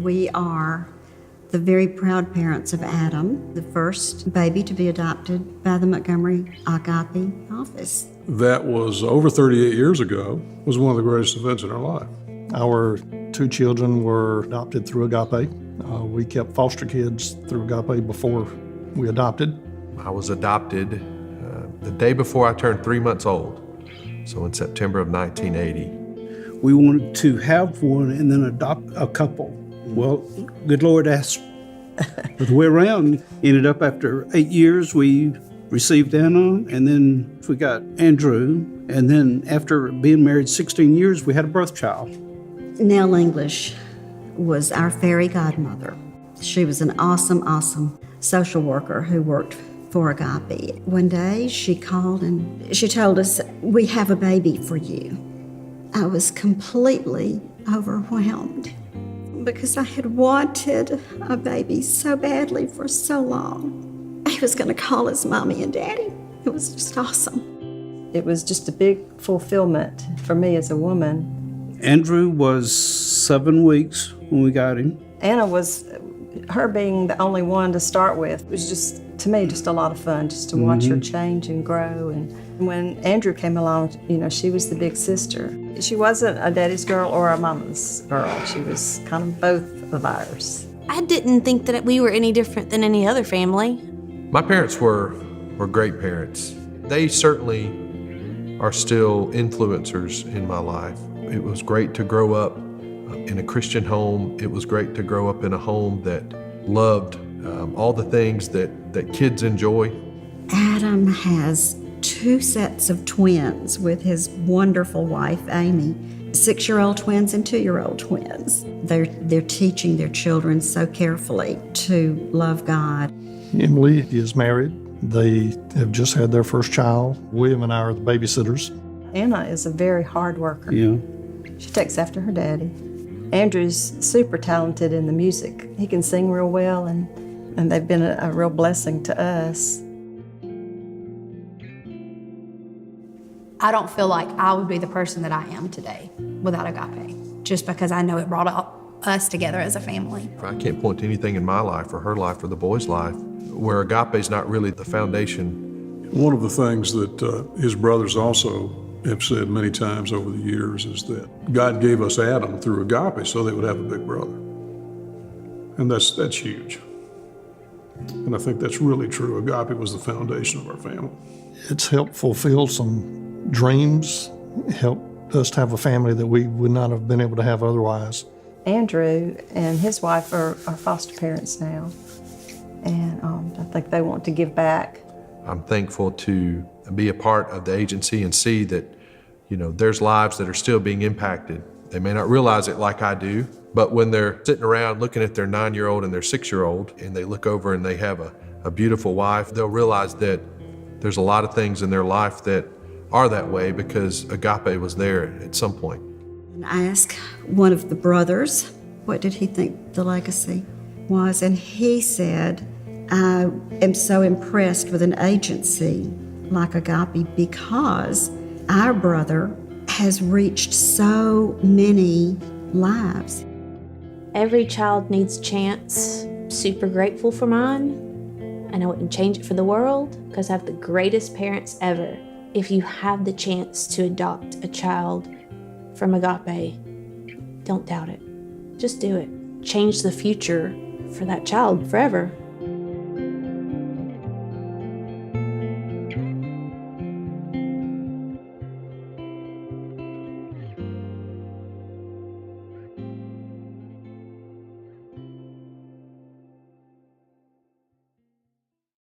We are the very proud parents of Adam, the first baby to be adopted by the Montgomery Agape office. That was over 38 years ago, was one of the greatest events in our life. Our 2 children were adopted through Agape. We kept foster kids through Agape before we adopted. I was adopted the day before I turned 3 months old, so in September of 1980. We wanted to have one and then adopt a couple. Well, good Lord asked the way around. Ended up after 8 years, we received Anna, and then we got Andrew. And then after being married 16 years, we had a birth child. Nell English was our fairy godmother. She was an awesome social worker who worked for Agape. One day she called and she told us, "We have a baby for you." I was completely overwhelmed because I had wanted a baby so badly for so long. He was going to call us Mommy and Daddy. It was just awesome. It was just a big fulfillment for me as a woman. Andrew was 7 weeks when we got him. Anna was, her being the only one to start with, was just, to me, just a lot of fun, just to watch her change and grow. And when Andrew came along, she was the big sister. She wasn't a daddy's girl or a mama's girl. She was kind of both of ours. I didn't think that we were any different than any other family. My parents were great parents. They certainly are still influencers in my life. It was great to grow up in a Christian home. It was great to grow up in a home that loved all the things that kids enjoy. Adam has 2 sets of twins with his wonderful wife, Amy. 6-year-old twins and 2-year-old twins. They're teaching their children so carefully to love God. Emily is married. They have just had their first child. William and I are the babysitters. Anna is a very hard worker. Yeah. She takes after her daddy. Andrew's super talented in the music. He can sing real well, and they've been a real blessing to us. I don't feel like I would be the person that I am today without Agape, just because I know it brought us together as a family. I can't point to anything in my life or her life or the boys' life where Agape's not really the foundation. One of the things that his brothers also have said many times over the years is that God gave us Adam through Agape so they would have a big brother. And that's huge. And I think that's really true. Agape was the foundation of our family. It's helped fulfill some dreams, helped us to have a family that we would not have been able to have otherwise. Andrew and his wife are foster parents now, and I think they want to give back. I'm thankful to be a part of the agency and see that, there's lives that are still being impacted. They may not realize it like I do, but when they're sitting around looking at their 9-year-old and their 6-year-old, and they look over and they have a beautiful wife, they'll realize that there's a lot of things in their life that are that way because Agape was there at some point. And I asked one of the brothers, what did he think the legacy was? And he said, "I am so impressed with an agency like Agape because our brother has reached so many lives." Every child needs a chance. Super grateful for mine, and I wouldn't change it for the world because I have the greatest parents ever. If you have the chance to adopt a child from Agape, don't doubt it. Just do it. Change the future for that child forever.